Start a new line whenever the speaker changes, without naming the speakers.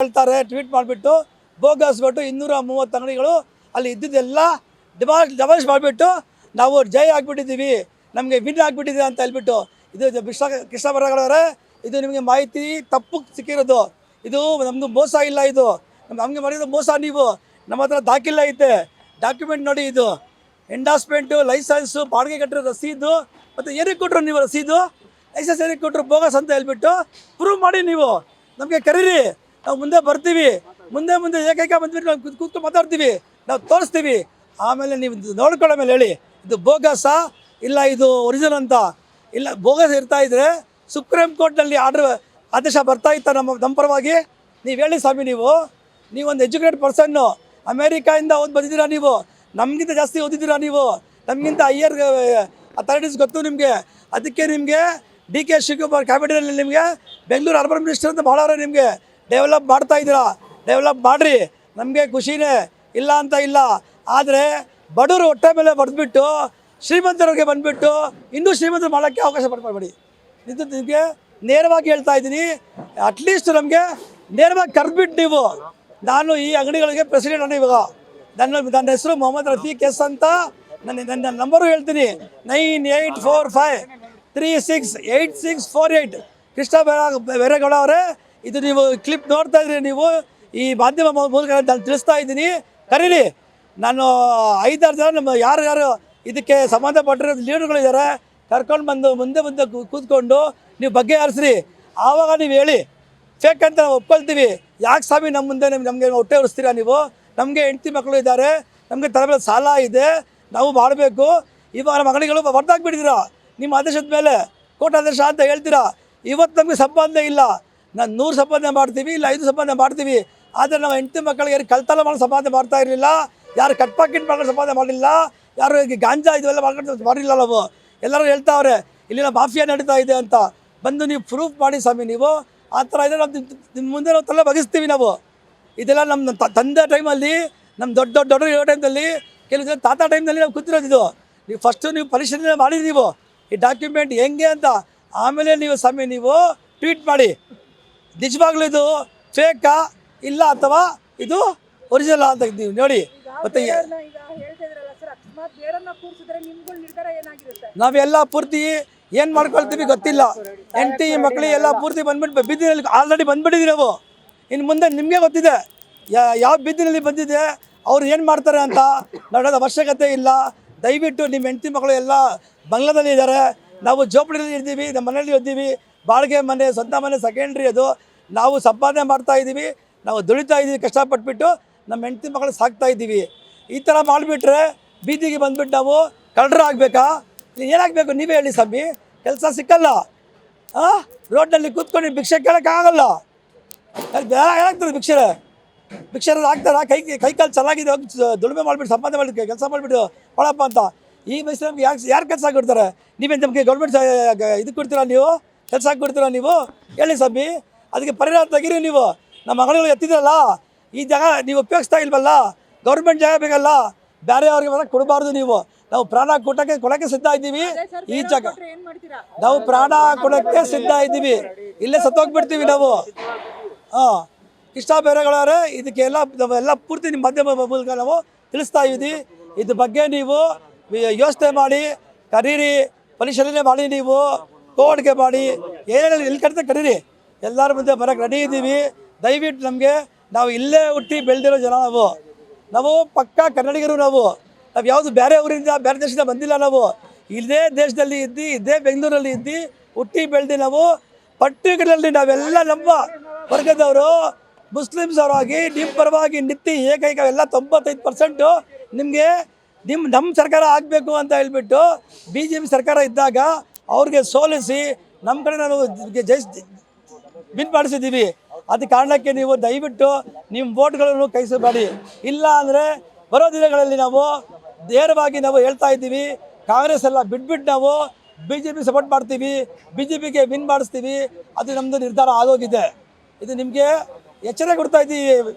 ಹೇಳ್ತಾರೆ ಟ್ವೀಟ್ ಮಾಡಿಬಿಟ್ಟು ಬೋಗಸ್ ಬಿಟ್ಟು 230 ಅಂಗಡಿಗಳು ಅಲ್ಲಿ ಇದ್ದಿದ್ದೆಲ್ಲ ಡಿಮಾಲಿಷ್ ಮಾಡಿಬಿಟ್ಟು ನಾವು ಜೈ ಆಗಿಬಿಟ್ಟಿದ್ದೀವಿ, ನಮಗೆ ವಿನ್ ಆಗಿಬಿಟ್ಟಿದೆ ಅಂತ ಹೇಳ್ಬಿಟ್ಟು ಇದು ಕೃಷ್ಣ ಬೈರೇಗೌಡರೇ, ಇದು ನಿಮಗೆ ಮಾಹಿತಿ ತಪ್ಪು ಸಿಕ್ಕಿರೋದು. ಇದು ನಮ್ಮದು ಮೋಸ ಇಲ್ಲ, ಇದು ನಮಗೆ ಮಾಡಿರೋದು ಮೋಸ. ನೀವು ನಮ್ಮ ಹತ್ರ ದಾಖಲೆ ಐತೆ, ಡಾಕ್ಯುಮೆಂಟ್ ನೋಡಿ, ಇದು ಎಂಡಾಸ್ಮೆಂಟು, ಲೈಸೆನ್ಸು, ಬಾಡಿಗೆ ಕಟ್ಟಿರೋ ರಸೀದು, ಮತ್ತು ಏನಕ್ಕೆ ಕೊಟ್ಟರು ನೀವು ರಸೀದು, ಲೈಸೆನ್ಸ್ ಏನಕ್ಕೆ ಕೊಟ್ಟರು ಬೋಗಸ್ ಅಂತ ಹೇಳ್ಬಿಟ್ಟು ಪ್ರೂವ್ ಮಾಡಿ. ನೀವು ನಮಗೆ ಕರೀರಿ, ನಾವು ಮುಂದೆ ಬರ್ತೀವಿ, ಮುಂದೆ ಏಕೈಕ ಬಂದ್ಬಿಟ್ಟು ನಾವು ಕೂತ್ಕೊಂಡು ಮಾತಾಡ್ತೀವಿ, ನಾವು ತೋರಿಸ್ತೀವಿ. ಆಮೇಲೆ ನೀವು ನೋಡ್ಕೊಳ್ಳೋ ಮೇಲೆ ಹೇಳಿ ಇದು ಬೋಗಸ್ಸಾ ಇಲ್ಲ ಇದು ಒರಿಜಿನಲ್ ಅಂತ. ಇಲ್ಲ ಬೋಗಸ್ ಇರ್ತಾಯಿದ್ರೆ ಸುಪ್ರೀಂ ಕೋರ್ಟ್ನಲ್ಲಿ ಆದೇಶ ಬರ್ತಾ ಇತ್ತ ನಮ್ಮ ಪರವಾಗಿ? ನೀವು ಹೇಳಿ ಸ್ವಾಮಿ, ನೀವೊಂದು ಎಜುಕೇಟೆಡ್ ಪರ್ಸನ್ನು, ಅಮೇರಿಕಾಯಿಂದ ಓದಿ ಬಂದಿದ್ದೀರಾ, ನೀವು ನಮಗಿಂತ ಜಾಸ್ತಿ ಓದಿದ್ದೀರಾ, ನೀವು ನಮಗಿಂತ ಹೈಯರ್ ಅಥಾರಿಟೀಸ್ ಗೊತ್ತು ನಿಮಗೆ. ಅದಕ್ಕೆ ನಿಮಗೆ DK ಶಿವಕುಮಾರ್ ಕ್ಯಾಬಿನೆಟಲ್ಲಿ ನಿಮಗೆ ಬೆಂಗಳೂರು ಅರ್ಬನ್ ಮಿನಿಸ್ಟರ್ ಅಂತ ಮಾಡೋರೆ, ನಿಮಗೆ ಡೆವಲಪ್ ಮಾಡ್ತಾಯಿದ್ದೀರಾ, ಡೆವಲಪ್ ಮಾಡಿರಿ, ನಮಗೆ ಖುಷಿನೇ ಇಲ್ಲ ಅಂತ ಇಲ್ಲ. ಆದರೆ ಬಡವರು ಹೊಟ್ಟೆ ಮೇಲೆ ಬರೆದ್ಬಿಟ್ಟು ಶ್ರೀಮಂತರಿಗೆ ಬಂದುಬಿಟ್ಟು ಇನ್ನೂ ಶ್ರೀಮಂತರು ಮಾಡೋಕ್ಕೆ ಅವಕಾಶ ಪಡ್ಕೊಳ್ಬೇಡಿ. ಇದು ನಿಮಗೆ ನೇರವಾಗಿ ಹೇಳ್ತಾ ಇದ್ದೀನಿ. ಅಟ್ಲೀಸ್ಟ್ ನಮಗೆ ನೇರವಾಗಿ ಕರೆದ್ಬಿಟ್ಟು ನೀವು, ನಾನು ಈ ಅಂಗಡಿಗಳಿಗೆ ಪ್ರೆಸಿಡೆಂಟ್ ಅನ್ನೋ ಇವಾಗ ನನ್ನ ಹೆಸರು ಮೊಹಮ್ಮದ್ ರಫೀಕ್ ಎಸ್ ಅಂತ, ನನ್ನ ನಂಬರು ಹೇಳ್ತೀನಿ 9845368648. ಕೃಷ್ಣ ಬೈರೇಗೌಡ ಅವರೇ, ಇದು ನೀವು ಕ್ಲಿಪ್ ನೋಡ್ತಾ ಇದ್ರಿ, ನೀವು ಈ ಮಾಧ್ಯಮ ಮೂಲಕ ನಾನು ತಿಳಿಸ್ತಾ ಇದ್ದೀನಿ. ಕರೀರಿ, ನಾನು 5-6 ಜನ ನಮ್ಮ ಯಾರು ಇದಕ್ಕೆ ಸಂಬಂಧಪಟ್ಟಿರೋ ಲೀಡರ್ಗಳಿದ್ದಾರೆ, ಕರ್ಕೊಂಡು ಬಂದು ಮುಂದೆ ಕೂತ್ಕೊಂಡು ನೀವು ಬಗೆಹರಿಸ್ರಿ. ಆವಾಗ ನೀವು ಹೇಳಿ ಫೇಕ್ ಅಂತ ನಾವು ಒಪ್ಕೊಳ್ತೀವಿ. ಯಾಕೆ ಸ್ವಾಮಿ ನಮ್ಮ ಮುಂದೆ ನಮಗೆ ಹೊಟ್ಟೆ ಉರಿಸ್ತೀರಾ ನೀವು? ನಮಗೆ ಹೆಂಡತಿ ಮಕ್ಕಳು ಇದ್ದಾರೆ, ನಮಗೆ ತಲೆ ಮೇಲೆ ಸಾಲ ಇದೆ, ನಾವು ಮಾಡಬೇಕು. ಇವಾಗ ನಮ್ಮ ಅಂಗಡಿಗಳು ಹೊರದಾಗ್ಬಿಟ್ಟಿದ್ದೀರಾ ನಿಮ್ಮ ಆದೇಶದ ಮೇಲೆ, ಕೋರ್ಟ್ ಆದೇಶ ಅಂತ ಹೇಳ್ತೀರಾ. ಇವತ್ತು ನಮಗೆ ಸಂಪಾದನೆ ಇಲ್ಲ, ನಾನು 100 ಸಂಪಾದನೆ ಮಾಡ್ತೀವಿ, ಇಲ್ಲ 5 ಸಂಪಾದನೆ ಮಾಡ್ತೀವಿ. ಆದರೆ ನಾವು ಹೆಂಡತಿ ಮಕ್ಕಳಿಗೆ ಯಾರು ಕಳ್ತನ ಮಾಡೋ ಸಂಪಾದನೆ ಮಾಡ್ತಾ ಇರಲಿಲ್ಲ, ಯಾರು ಕಟ್ ಪಾಕೆಟ್ ಮಾಡ್ಕೊಂಡು ಸಂಪಾದನೆ ಮಾಡಲಿಲ್ಲ, ಯಾರು ಗಾಂಜಾ ಇದೆಲ್ಲ ಮಾಡ್ಕೊಂಡು ಮಾಡಿಲ್ಲ. ನಾವು ಎಲ್ಲರೂ ಹೇಳ್ತಾವ್ರೆ ಇಲ್ಲಿನ ಮಾಫಿಯಾ ನಡೀತಾ ಇದೆ ಅಂತ. ಬಂದು ನೀವು ಪ್ರೂಫ್ ಮಾಡಿ ಸ್ವಾಮಿ. ನೀವು ಆ ಥರ ಇದ್ದರೆ ನಾವು ನಿಮ್ಮ ಮುಂದೆ ನಾವು ತಲೆ ಬಗೆಸ್ತೀವಿ. ನಾವು ಇದೆಲ್ಲ ನಮ್ಮ ತಂದೆ ಟೈಮಲ್ಲಿ, ನಮ್ಮ ದೊಡ್ಡ ಇರೋ ಟೈಮ್ನಲ್ಲಿ, ಕೆಲವು ಜನ ತಾತ ಟೈಮ್ನಲ್ಲಿ ನಾವು ಕೂತಿರೋದು. ಇದು ನೀವು ಫಸ್ಟು ನೀವು ಪರಿಶೀಲನೆ ಮಾಡಿ, ನೀವು ಈ ಡಾಕ್ಯುಮೆಂಟ್ ಹೆಂಗೆ ಅಂತ. ಆಮೇಲೆ ನೀವು ಸ್ವಾಮಿ ನೀವು ಟ್ವೀಟ್ ಮಾಡಿ, ನಿಜವಾಗ್ಲೂ ಇದು ಫೇಕಾ ಇಲ್ಲ ಅಥವಾ ಇದು ಒರಿಜಿನಲ್ ಅಂತ ನೀವು ನೋಡಿ. ಮತ್ತು ನಾವೆಲ್ಲ ಪೂರ್ತಿ ಏನು ಮಾಡ್ಕೊಳ್ತೀವಿ ಗೊತ್ತಿಲ್ಲ. ಹೆಂಡತಿ ಮಕ್ಕಳಿಗೆ ಎಲ್ಲ ಪೂರ್ತಿ ಬಂದ್ಬಿಟ್ಟು ಬೀದಿನಲ್ಲಿ ಆಲ್ರೆಡಿ ಬಂದ್ಬಿಟ್ಟಿದ್ದೀವಿ ನಾವು. ಇನ್ನು ಮುಂದೆ ನಿಮಗೆ ಗೊತ್ತಿದೆ ಯಾವ ಬೀದಿನಲ್ಲಿ ಬಂದಿದೆ, ಅವ್ರು ಏನು ಮಾಡ್ತಾರೆ ಅಂತ ನೋಡೋದು ಅವಶ್ಯಕತೆ ಇಲ್ಲ. ದಯವಿಟ್ಟು ನಿಮ್ಮ ಹೆಂಡತಿ ಮಕ್ಕಳು ಎಲ್ಲ ಬಂಗ್ಲಾದಲ್ಲಿ ಇದ್ದಾರೆ, ನಾವು ಜೋಪಡಿಯಲ್ಲಿ ಇದ್ದೀವಿ, ನಮ್ಮ ಮನೆಯಲ್ಲಿ ಇದ್ದೀವಿ, ಬಾಡಿಗೆ ಮನೆ, ಸ್ವಂತ ಮನೆ ಸೆಕೆಂಡ್ರಿ. ಅದು ನಾವು ಸಂಪಾದನೆ ಮಾಡ್ತಾಯಿದ್ದೀವಿ, ನಾವು ದುಡಿತಾ ಇದ್ದೀವಿ, ಕಷ್ಟಪಟ್ಬಿಟ್ಟು ನಮ್ಮ ಹೆಂಡತಿ ಮಕ್ಕಳು ಸಾಕ್ತಾ ಇದ್ದೀವಿ. ಈ ಥರ ಮಾಡಿಬಿಟ್ರೆ ಬೀದಿಗೆ ಬಂದುಬಿಟ್ಟು ನಾವು ಕಳ್ಳರು ಆಗಬೇಕಾ? ಏನಾಗಬೇಕು ನೀವೇ ಹೇಳಿ ಸ್ವಾಮಿ? ಕೆಲಸ ಸಿಕ್ಕಲ್ಲ, ರೋಡ್ನಲ್ಲಿ ಕೂತ್ಕೊಂಡು ಭಿಕ್ಷೆ ಕೇಳೋಕ್ಕಾಗಲ್ಲ. ಏನಾಗ್ತದೆ ಭಿಕ್ಷೆ ಆಗ್ತಾರ? ಕೈಕಾಲು ಚೆನ್ನಾಗಿದೆ, ದುಡಿಮೆ ಮಾಡಿಬಿಟ್ಟು ಸಂಪಾದನೆ ಮಾಡಿಬಿಟ್ಟು ಕೆಲಸ ಮಾಡಿಬಿಟ್ಟು ಕೊಡಪ್ಪ ಅಂತ. ಈ ವಯಸ್ಸಲ್ಲಿ ನಮ್ಗೆ ಯಾರು ಕೆಲಸ ಕೊಡ್ತಾರೆ? ನೀವೇ ನಮಗೆ ಗೌರ್ಮೆಂಟ್ ಇದು ಕೊಡ್ತೀರಾ? ನೀವು ಕೆಲಸ ಕೊಡ್ತೀರಾ? ನೀವು ಹೇಳಿ ಸ್ವಾಮಿ. ಅದಕ್ಕೆ ಪರಿಹಾರ ತೆಗೀರಿ. ನೀವು ನಮ್ಮ ಮಗಳು ಎತ್ತಿದ್ರಲ್ಲ, ಈ ಜಾಗ ನೀವು ಉಪಯೋಗಿಸ್ತಾ ಇಲ್ವಲ್ಲ, ಗೌರ್ಮೆಂಟ್ ಜಾಗ ಬೇಕಲ್ಲ, ಬೇರೆಯವ್ರಿಗೆ ಮಾತ್ರ ಕೊಡಬಾರ್ದು. ನಾವು ಪ್ರಾಣ ಕೊಡೋಕ್ಕೆ ಸಿದ್ಧ ಇದ್ದೀವಿ. ಈ ಜಾಗ ನಾವು ಪ್ರಾಣ ಕೊಡೋಕ್ಕೆ ಸಿದ್ಧ ಇದ್ದೀವಿ, ಇಲ್ಲೇ ಸತ್ತೋಗ್ಬಿಡ್ತೀವಿ ನಾವು. ಕೃಷ್ಣ ಬೈರೇಗೌಡರೇ, ಇದಕ್ಕೆಲ್ಲ ನಾವೆಲ್ಲ ಪೂರ್ತಿ ನಿಮ್ಮ ಮಾಧ್ಯಮ ಮೂಲಕ ನಾವು ತಿಳಿಸ್ತಾ ಇದ್ದೀವಿ. ಇದ್ರ ಬಗ್ಗೆ ನೀವು ಯೋಚನೆ ಮಾಡಿ, ಕರೀರಿ, ಪರಿಶೀಲನೆ ಮಾಡಿ, ನೀವು ಕೋರ್ಟ್ಗೆ ಮಾಡಿ, ಏನೇನು ಇಲ್ಲಿ ಕಡಿತ ಕರೀರಿ, ಎಲ್ಲರ ಮುಂದೆ ಬರೋಕ್ಕೆ ರೆಡಿ ಇದ್ದೀವಿ. ದಯವಿಟ್ಟು ನಮಗೆ, ನಾವು ಇಲ್ಲೇ ಹುಟ್ಟಿ ಬೆಳೆದಿರೋ ಜನ ನಾವು ಪಕ್ಕಾ ಕನ್ನಡಿಗರು. ನಾವು ಯಾವುದು ಬೇರೆ ಊರಿಂದ ಬೇರೆ ದೇಶದಿಂದ ಬಂದಿಲ್ಲ. ನಾವು ಇದೇ ದೇಶದಲ್ಲಿ ಇದ್ದು, ಇದೇ ಬೆಂಗಳೂರಲ್ಲಿ ಇದ್ದು ಹುಟ್ಟಿ ಬೆಳೆದು, ನಾವು ಪರ್ಟಿಕ್ಯುಲರ್ಲಿ ನಾವೆಲ್ಲ ನಮ್ಮ ವರ್ಗದವರು ಮುಸ್ಲಿಮ್ಸ್ ಅವರಾಗಿ ನಿಮ್ಮ ಪರವಾಗಿ ನಿಂತು ಏಕೈಕ ಎಲ್ಲ 95% ನಿಮಗೆ ನಮ್ಮ ಸರ್ಕಾರ ಆಗಬೇಕು ಅಂತ ಹೇಳ್ಬಿಟ್ಟು BJP ಸರ್ಕಾರ ಇದ್ದಾಗ ಅವ್ರಿಗೆ ಸೋಲಿಸಿ ನಮ್ಮ ಕಡೆ ನಾವು ವಿನ್ ಮಾಡಿಸಿದ್ದೀವಿ. ಅದು ಕಾರಣಕ್ಕೆ ನೀವು ದಯವಿಟ್ಟು ನಿಮ್ಮ ವೋಟ್ಗಳನ್ನು ಕೈಸಬೇಡಿ. ಇಲ್ಲ ಅಂದರೆ ಬರೋ ದಿನಗಳಲ್ಲಿ ನಾವು ನೇರವಾಗಿ ನಾವು ಹೇಳ್ತಾ ಇದ್ದೀವಿ, ಕಾಂಗ್ರೆಸ್ ಎಲ್ಲ ಬಿಟ್ಬಿಟ್ಟು ನಾವು BJP ಸಪೋರ್ಟ್ ಮಾಡ್ತೀವಿ, BJPಗೆ ವಿನ್ ಮಾಡಿಸ್ತೀವಿ. ಅದು ನಮ್ಮದು ನಿರ್ಧಾರ ಆಗೋಗಿದೆ. ಇದು ನಿಮಗೆ ಎಚ್ಚರಿಕೆ ಕೊಡ್ತಾ ಇದ್ದೀವಿ.